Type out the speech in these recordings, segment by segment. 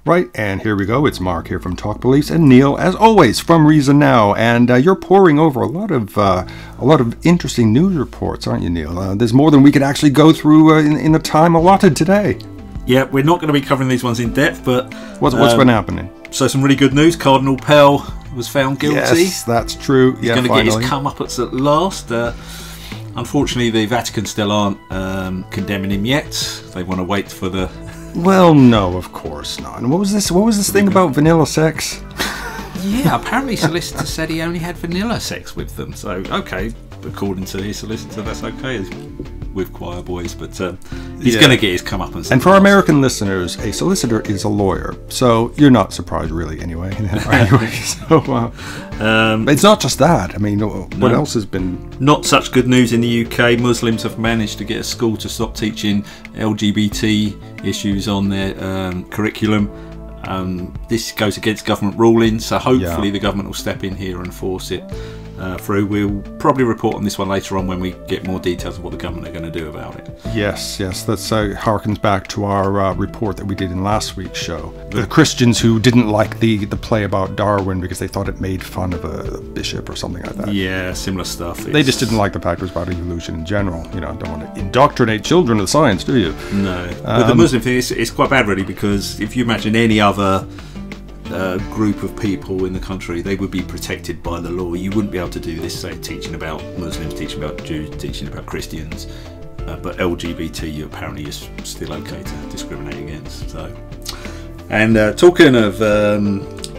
Right, and here we go. It's Mark here from Talk Beliefs and NEAL, as always, from Reason Now. And you're poring over a lot of interesting news reports, aren't you, Neil? There's more than we could actually go through in the time allotted today. Yeah, we're not going to be covering these ones in depth, but what's been happening? So some really good news. Cardinal Pell was found guilty. Yes, that's true. He's going to get his comeuppance at last. Unfortunately, the Vatican still aren't condemning him yet. They want to wait for the... Well, no, of course not. And what was this thing about vanilla sex? Yeah, apparently solicitor said he only had vanilla sex with them. So, okay, according to his solicitor, that's okay with choir boys. But he's going to get his comeuppance. And for our American listeners, a solicitor is a lawyer. So you're not surprised, really, anyway. So, it's not just that. I mean, what else has been... Not such good news in the UK. Muslims have managed to get a school to stop teaching LGBT issues on their curriculum. This goes against government ruling, so hopefully the government will step in here and force it through. We'll probably report on this one later on when we get more details of what the government are going to do about it. Yes, that harkens back to our report that we did in last week's show. The Christians who didn't like the play about Darwin because they thought it made fun of a bishop or something like that. Yeah, similar stuff. They just didn't like the fact it was about evolution in general. You know, don't want to indoctrinate children with science, do you? No. But the Muslim thing is quite bad, really, because if you imagine any other group of people in the country, they would be protected by the law. You wouldn't be able to do this, say, teaching about Muslims, teaching about Jews, teaching about Christians, but LGBT apparently is still okay to discriminate against. So, and talking of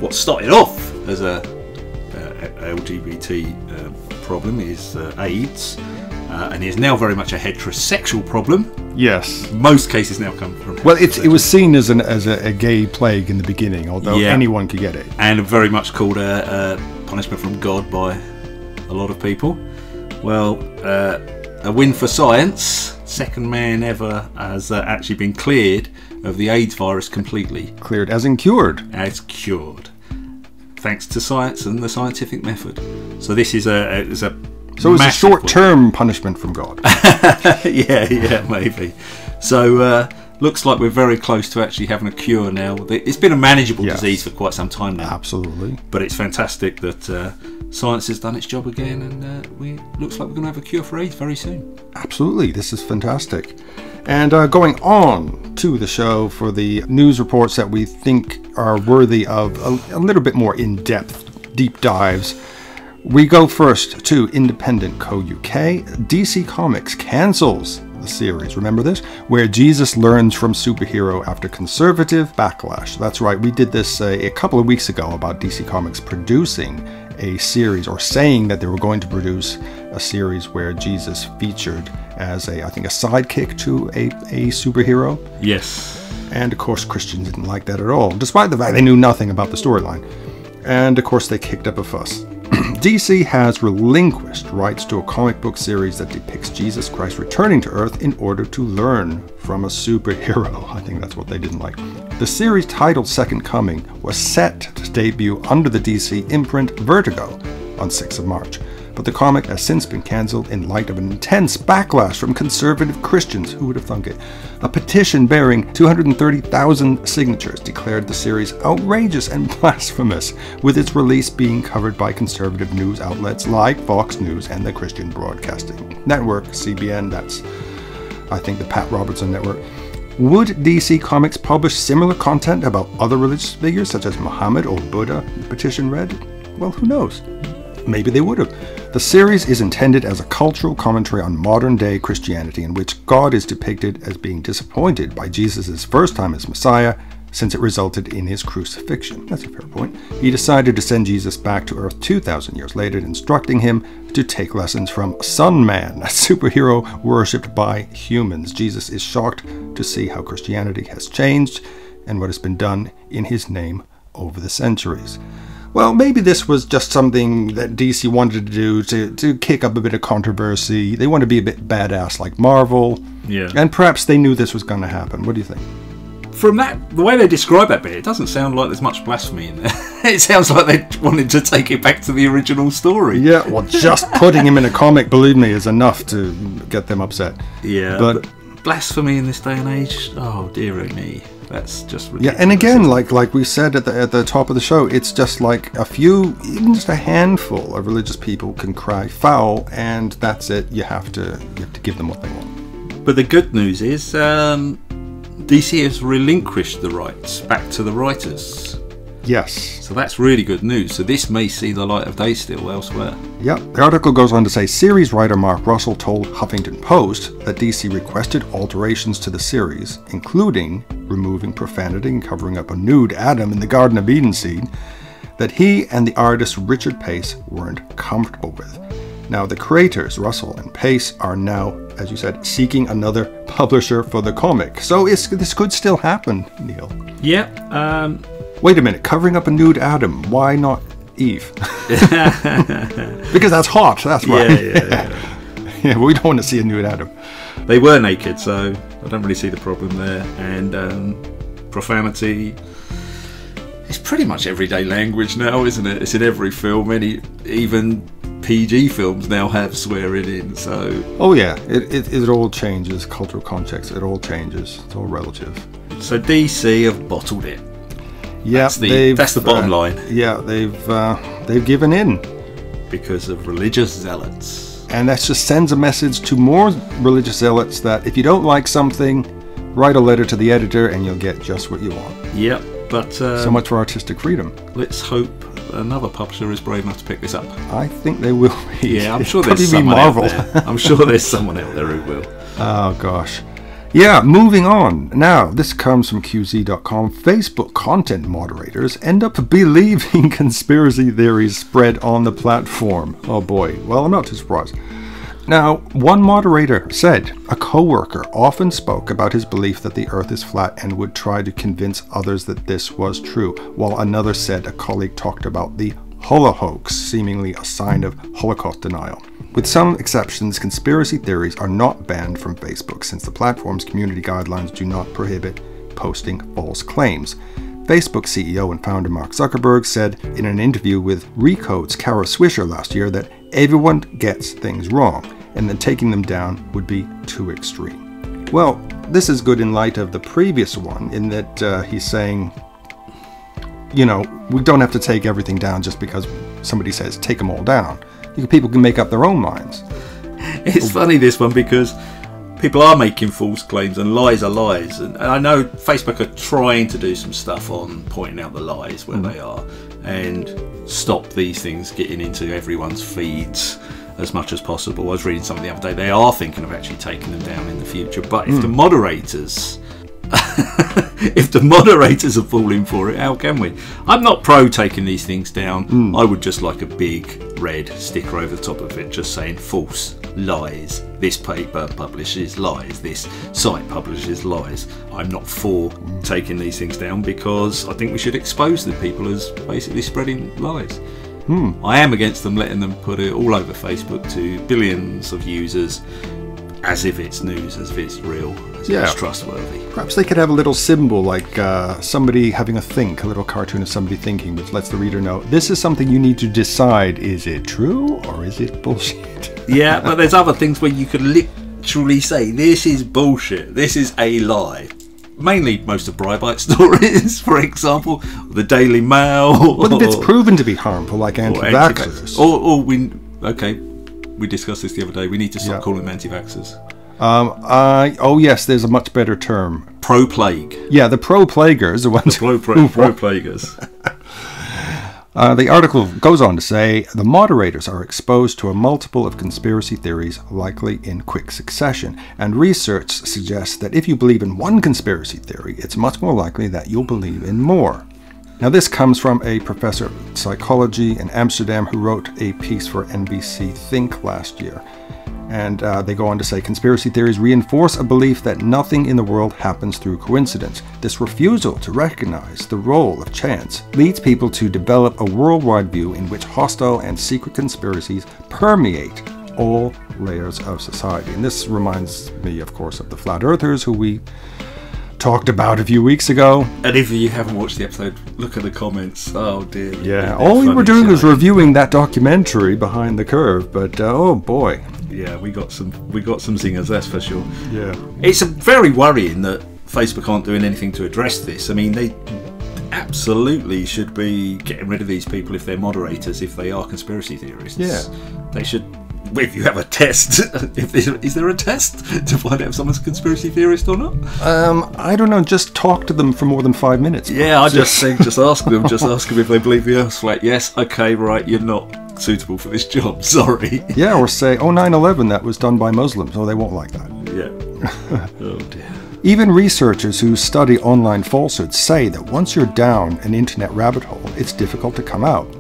what started off as a LGBT problem is AIDS, and is now very much a heterosexual problem. Yes, most cases now come from. Well, it was seen as a gay plague in the beginning, although anyone could get it, and very much called a punishment from God by a lot of people. Well, a win for science. Second man ever has actually been cleared of the AIDS virus completely. Cleared, as in cured. As cured, thanks to science and the scientific method. So this is a So it's a short-term punishment from God. yeah, maybe. So looks like we're very close to actually having a cure now. It's been a manageable disease for quite some time now. Absolutely. But it's fantastic that science has done its job again, and looks like we're going to have a cure for AIDS very soon. Absolutely. This is fantastic. And going on to the show for the news reports that we think are worthy of a little bit more in-depth, deep dives. We go first to Independent Co. UK. DC Comics cancels the series, remember this? Where Jesus learns from superhero after conservative backlash. That's right, we did this a couple of weeks ago about DC Comics producing a series, or saying that they were going to produce a series where Jesus featured as I think a sidekick to a superhero. Yes. And of course Christians didn't like that at all, despite the fact they knew nothing about the storyline. And of course they kicked up a fuss. DC has relinquished rights to a comic book series that depicts Jesus Christ returning to Earth in order to learn from a superhero. I think that's what they didn't like. The series, titled Second Coming, was set to debut under the DC imprint Vertigo on 6th of March. But the comic has since been cancelled in light of an intense backlash from conservative Christians. Who would have thunk it? A petition bearing 230,000 signatures declared the series outrageous and blasphemous, with its release being covered by conservative news outlets like Fox News and the Christian Broadcasting Network, CBN. That's, I think, the Pat Robertson Network. Would DC Comics publish similar content about other religious figures such as Muhammad or Buddha, the petition read? Well, who knows? Maybe they would have. The series is intended as a cultural commentary on modern-day Christianity, in which God is depicted as being disappointed by Jesus' first time as Messiah, since it resulted in his crucifixion. That's a fair point. He decided to send Jesus back to Earth 2,000 years later, instructing him to take lessons from Sun Man, a superhero worshipped by humans. Jesus is shocked to see how Christianity has changed and what has been done in his name over the centuries. Well, maybe this was just something that DC wanted to do to kick up a bit of controversy. They want to be a bit badass like Marvel. Yeah. And perhaps they knew this was going to happen. What do you think? from the way they describe that bit, it doesn't sound like there's much blasphemy in there. It sounds like they wanted to take it back to the original story. Yeah, well, just putting him in a comic, believe me, is enough to get them upset. Yeah, but blasphemy in this day and age, oh dearie me, that's just ridiculous. Yeah, and again, like we said at the top of the show, it's just like a few, even just a handful of religious people can cry foul, and that's it. You have to give them what they want. But the good news is, DC has relinquished the rights back to the writers. Yes. So that's really good news. So this may see the light of day still elsewhere. Yeah. The article goes on to say series writer Mark Russell told Huffington Post that DC requested alterations to the series, including removing profanity and covering up a nude Adam in the Garden of Eden scene, that he and the artist Richard Pace weren't comfortable with. Now, the creators, Russell and Pace, are now, as you said, seeking another publisher for the comic. So this could still happen, Neil. Yeah. Wait a minute, covering up a nude Adam, why not Eve? Because that's hot, that's why. Yeah. Yeah, we don't want to see a nude Adam. They were naked, so I don't really see the problem there. And profanity, it's pretty much everyday language now, isn't it? It's in every film. Even PG films now have swearing in, so... Oh yeah, it all changes, cultural context, it all changes, it's all relative. So DC have bottled it. Yeah, that's the bottom line. Yeah, they've given in. Because of religious zealots. And that just sends a message to more religious zealots that if you don't like something, write a letter to the editor and you'll get just what you want. Yep, but... so much for artistic freedom. Let's hope another publisher is brave enough to pick this up. I think they will be. Yeah, I'm sure there's someone out there. I'm sure there's someone out there who will. Oh gosh. Yeah, moving on. Now, this comes from QZ.com. Facebook content moderators end up believing conspiracy theories spread on the platform. Oh boy. Well, I'm not too surprised. Now, one moderator said a co-worker often spoke about his belief that the earth is flat and would try to convince others that this was true, while another said a colleague talked about the holocaust, seemingly a sign of Holocaust denial. With some exceptions, conspiracy theories are not banned from Facebook since the platform's community guidelines do not prohibit posting false claims. Facebook CEO and founder Mark Zuckerberg said in an interview with Recode's Kara Swisher last year that everyone gets things wrong, and that taking them down would be too extreme. Well, this is good in light of the previous one, in that he's saying, you know, we don't have to take everything down just because somebody says take them all down. People can make up their own minds. It's funny, this one, because people are making false claims and lies are lies. And I know Facebook are trying to do some stuff on pointing out the lies where they are and stop these things getting into everyone's feeds as much as possible. I was reading something the other day, they are thinking of actually taking them down in the future. But if the moderators... if the moderators are falling for it, how can we? I'm not pro taking these things down. I would just like a big red sticker over the top of it just saying false, lies, this paper publishes lies, this site publishes lies. I'm not for taking these things down because I think we should expose the people as basically spreading lies. I am against them letting them put it all over Facebook to billions of users as if it's news, as if it's real, as if it's trustworthy. Perhaps they could have a little symbol like somebody having a think, a little cartoon of somebody thinking, which lets the reader know this is something you need to decide. Is it true or is it bullshit? Yeah, but there's other things where you could literally say this is bullshit, this is a lie. Mainly most of Breitbart stories, for example, the Daily Mail. But if it's proven to be harmful, like anti-vaxxers. We discussed this the other day. We need to stop calling them anti-vaxxers. Oh yes, there's a much better term. Pro-plague. Yeah, the pro-plaguers, the ones pro-plaguers. The article goes on to say the moderators are exposed to a multiple of conspiracy theories, likely in quick succession, and research suggests that if you believe in one conspiracy theory, it's much more likely that you'll believe in more. Now, this comes from a professor of psychology in Amsterdam who wrote a piece for NBC Think last year. And they go on to say conspiracy theories reinforce a belief that nothing in the world happens through coincidence. This refusal to recognize the role of chance leads people to develop a worldwide view in which hostile and secret conspiracies permeate all layers of society. And this reminds me, of course, of the flat earthers who we talked about a few weeks ago. And if you haven't watched the episode, look at the comments. Oh dear. Yeah, all we were doing was reviewing that documentary Behind the Curve, but oh boy. Yeah, we got some zingers, that's for sure. Yeah. It's very worrying that Facebook aren't doing anything to address this. I mean, they absolutely should be getting rid of these people if they're moderators, if they are conspiracy theorists. Yeah. They should. If you have a test, is there a test to find out if someone's a conspiracy theorist or not? I don't know. Just talk to them for more than 5 minutes. Yeah, I just think just ask them if they believe the Earth's flat. Yes, okay, right, you're not suitable for this job. Sorry. Yeah, or say, 9/11, that was done by Muslims. Oh, they won't like that. Yeah. Oh dear. Even researchers who study online falsehoods say that once you're down an internet rabbit hole, it's difficult to come out.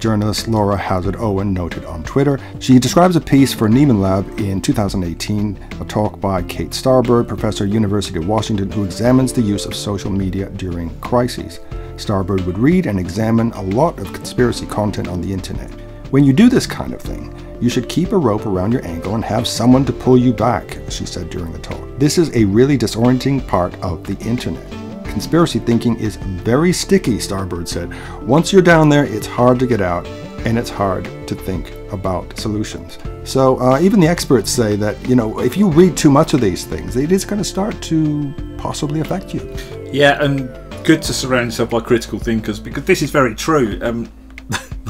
Journalist Laura Hazard Owen noted on Twitter. She describes a piece for Nieman Lab in 2018, a talk by Kate Starbird, professor, University of Washington, who examines the use of social media during crises. Starbird would read and examine a lot of conspiracy content on the internet. When you do this kind of thing, you should keep a rope around your ankle and have someone to pull you back, she said during the talk. This is a really disorienting part of the internet. Conspiracy thinking is very sticky, Starbird said. Once you're down there, it's hard to get out, and it's hard to think about solutions. So even the experts say that, if you read too much of these things, it is going to start to possibly affect you. Yeah, and good to surround yourself by critical thinkers, because this is very true.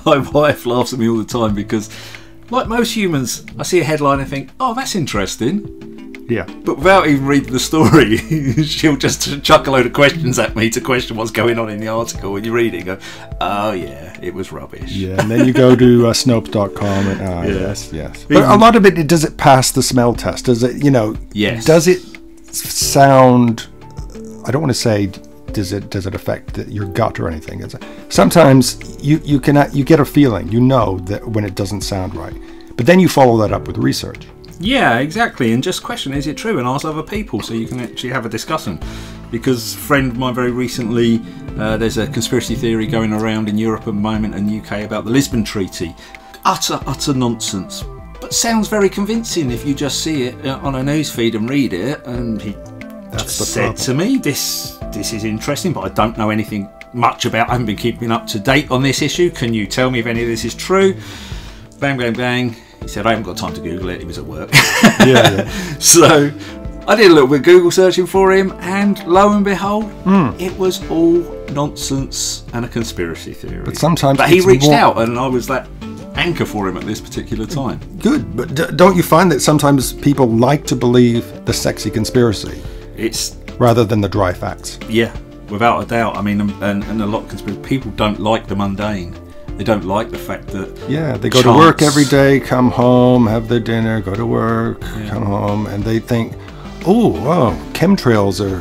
My wife laughs at me all the time because, like most humans, I see a headline and think, oh, that's interesting. Yeah. But without even reading the story, she'll just chuck a load of questions at me to question what's going on in the article when you're reading. Go, oh, yeah, it was rubbish. Yeah, and then you go to Snopes.com and, yes. But a lot of it, does it pass the smell test? Does it, yes. Does it sound, I don't want to say, does it affect your gut or anything? Sometimes you get a feeling, that when it doesn't sound right. But then you follow that up with research. Yeah, exactly, and just question, is it true, and ask other people so you can actually have a discussion. Because a friend of mine very recently, there's a conspiracy theory going around in Europe at the moment and UK about the Lisbon Treaty. Utter nonsense, but sounds very convincing if you just see it on a newsfeed and read it. And he said to me, this is interesting, but I don't know anything much about, I haven't been keeping up to date on this issue. Can you tell me if any of this is true? Bang, bang, bang. He said, I haven't got time to Google it. He was at work. Yeah. So I did a little bit of Google searching for him, and lo and behold, it was all nonsense and a conspiracy theory. But he reached out, and I was that anchor for him at this particular time. Good, but don't you find that sometimes people like to believe the sexy conspiracy? Rather than the dry facts. Yeah, without a doubt. I mean, and a lot of conspiracy people don't like the mundane. They don't like the fact that... Yeah, they go to work every day, come home, have their dinner, go to work, come home, and they think, chemtrails are,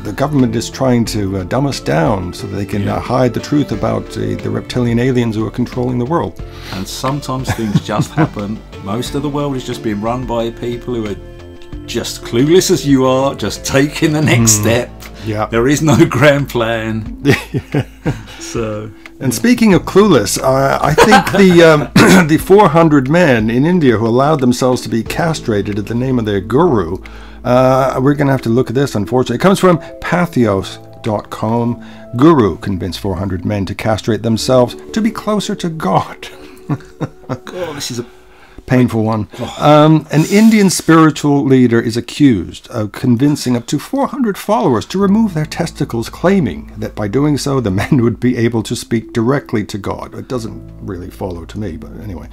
the government is trying to dumb us down so that they can hide the truth about the reptilian aliens who are controlling the world. And sometimes things just happen. Most of the world is just being run by people who are just clueless as you are, just taking the next step. Yeah. There is no grand plan. And speaking of clueless, I think the 400 men in India who allowed themselves to be castrated in the name of their guru, we're going to have to look at this, unfortunately. It comes from pathos.com. Guru convinced 400 men to castrate themselves to be closer to God. This is a painful one. An Indian spiritual leader is accused of convincing up to 400 followers to remove their testicles, claiming that by doing so the men would be able to speak directly to God. It doesn't really follow to me, but anyway.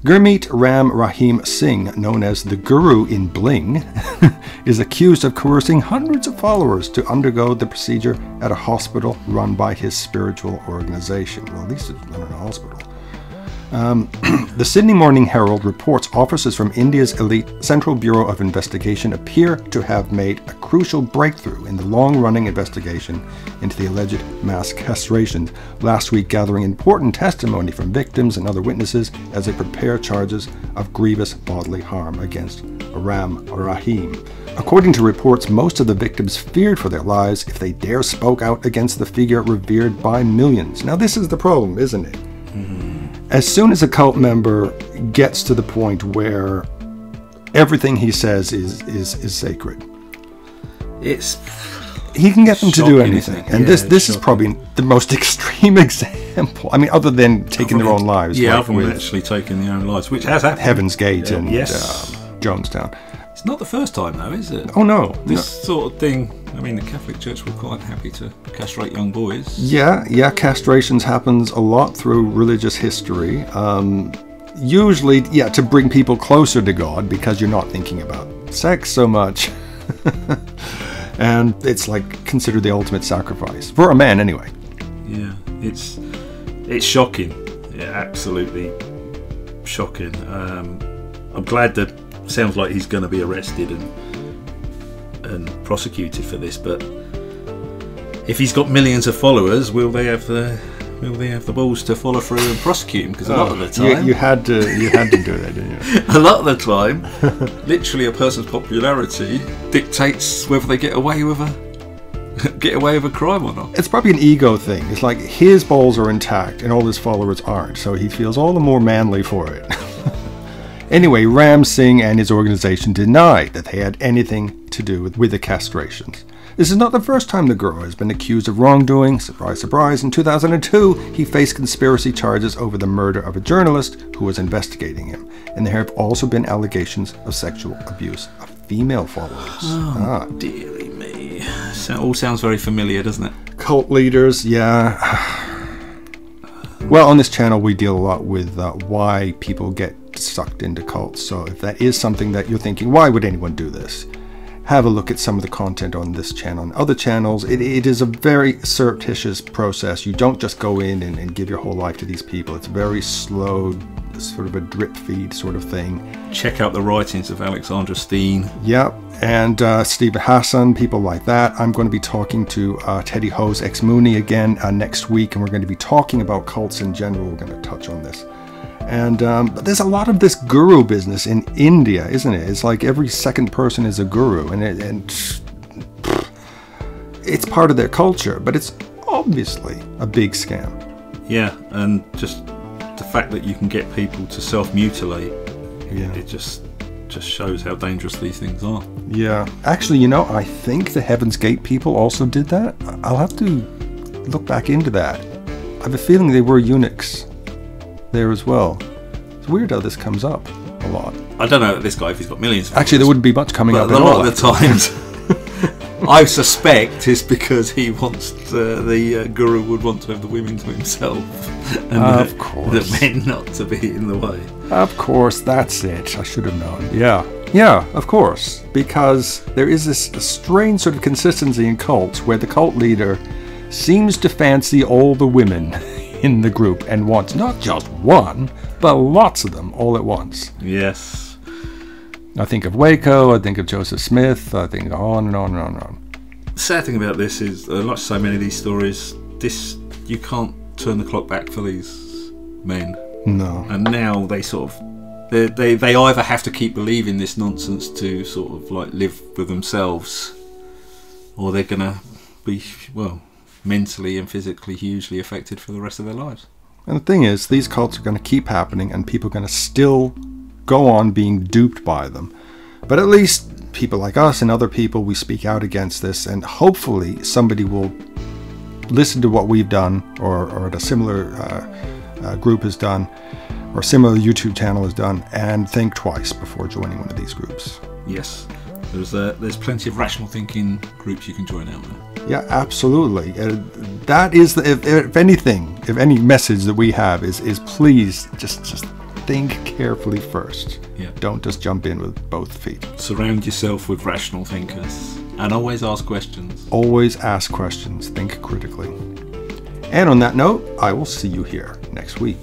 Gurmeet Ram Rahim Singh, known as the Guru in Bling, is accused of coercing hundreds of followers to undergo the procedure at a hospital run by his spiritual organization. Well, at least it's not in a hospital. The Sydney Morning Herald reports officers from India's elite Central Bureau of Investigation appear to have made a crucial breakthrough in the long-running investigation into the alleged mass castrations, last week gathering important testimony from victims and other witnesses as they prepare charges of grievous bodily harm against Ram Rahim. According to reports, most of the victims feared for their lives if they dare spoke out against the figure revered by millions. Now this is the problem, isn't it? As soon as a cult member gets to the point where everything he says is sacred, it's He can get them to do Shocking, anything. isn't it? And Yeah, this is shocking. probably the most extreme example. I mean, other than taking their own lives. Yeah, like other than with actually taking their own lives, which has happened. Heaven's Gate and yes. Jonestown. It's not the first time, though, is it? Oh, no. This sort of thing, I mean, the Catholic Church were quite happy to castrate young boys. Yeah, castrations happens a lot through religious history. Usually, to bring people closer to God because you're not thinking about sex so much. And it's like considered the ultimate sacrifice. For a man, anyway. Yeah, it's shocking. Yeah, absolutely shocking. I'm glad that sounds like he's going to be arrested and prosecuted for this, but if he's got millions of followers, will they have the balls to follow through and prosecute him? Because a lot of the time you had to do that, didn't you? a lot of the time literally a person's popularity dictates whether they get away with a crime or not. It's probably an ego thing. It's like his balls are intact and all his followers aren't, so he feels all the more manly for it. Anyway, Ram Singh and his organization denied that they had anything to do with the castrations. This is not the first time the guru has been accused of wrongdoing. Surprise, surprise. In 2002, he faced conspiracy charges over the murder of a journalist who was investigating him. And there have also been allegations of sexual abuse of female followers. Dearie me. So, all sounds very familiar, doesn't it? Cult leaders, yeah. Well, on this channel, we deal a lot with why people get sucked into cults. So if that is something that you're thinking, why would anyone do this? Have a look at some of the content on this channel and other channels. It is a very surreptitious process. You don't just go in and give your whole life to these people. It's very slow, sort of a drip feed sort of thing. Check out the writings of Alexandra Steen. Yep, and Stephen Hassan, people like that. I'm going to be talking to Teddy Ho's ex-Mooney again next week, and we're going to be talking about cults in general. We're going to touch on this. And but there's a lot of this guru business in India, isn't it? It's like every second person is a guru, and it's part of their culture, but it's obviously a big scam. Yeah, and just the fact that you can get people to self-mutilate, it just shows how dangerous these things are. Yeah, actually, I think the Heaven's Gate people also did that. I'll have to look back into that. I have a feeling they were eunuchs there as well. It's weird how this comes up a lot. I don't know this guy if he's got millions of followers. Actually, there wouldn't be much coming up at a all. lot of the times I suspect it's because he wants the guru would want to have the women to himself, and of course the men not to be in the way. Of course, that's it. I should have known. Yeah, of course, because there is this strange sort of consistency in cults where the cult leader seems to fancy all the women in the group and wants not just one, but lots of them all at once. Yes. I think of Waco, I think of Joseph Smith, I think on and on and on and on. The sad thing about this is, like so many of these stories, you can't turn the clock back for these men. No. And now they sort of, they either have to keep believing this nonsense to sort of like live with themselves, or they're going to be, mentally and physically hugely affected for the rest of their lives. And the thing is, these cults are going to keep happening and people are going to still go on being duped by them. But at least people like us and other people, we speak out against this, and hopefully somebody will listen to what we've done or a similar group has done, or a similar YouTube channel has done, and think twice before joining one of these groups. Yes. There's plenty of rational thinking groups you can join out there. Yeah, absolutely. That is, if anything, if any message that we have is please just think carefully first. Yeah. Don't just jump in with both feet. Surround yourself with rational thinkers and always ask questions. Always ask questions. Think critically. And on that note, I will see you here next week.